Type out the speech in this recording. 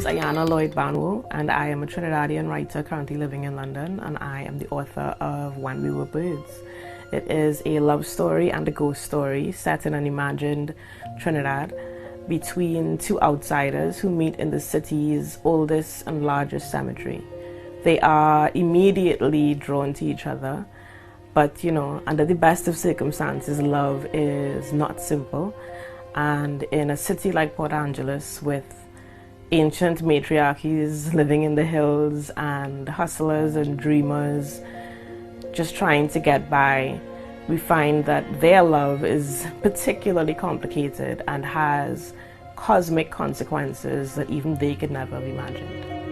is Ayanna Lloyd Banwo, and I am a Trinidadian writer currently living in London, and I am the author of When We Were Birds. It is a love story and a ghost story set in an imagined Trinidad between two outsiders who meet in the city's oldest and largest cemetery. They are immediately drawn to each other, but under the best of circumstances, love is not simple. And in a city like Port Angeles, with ancient matriarchies living in the hills and hustlers and dreamers just trying to get by, we find that their love is particularly complicated and has cosmic consequences that even they could never have imagined.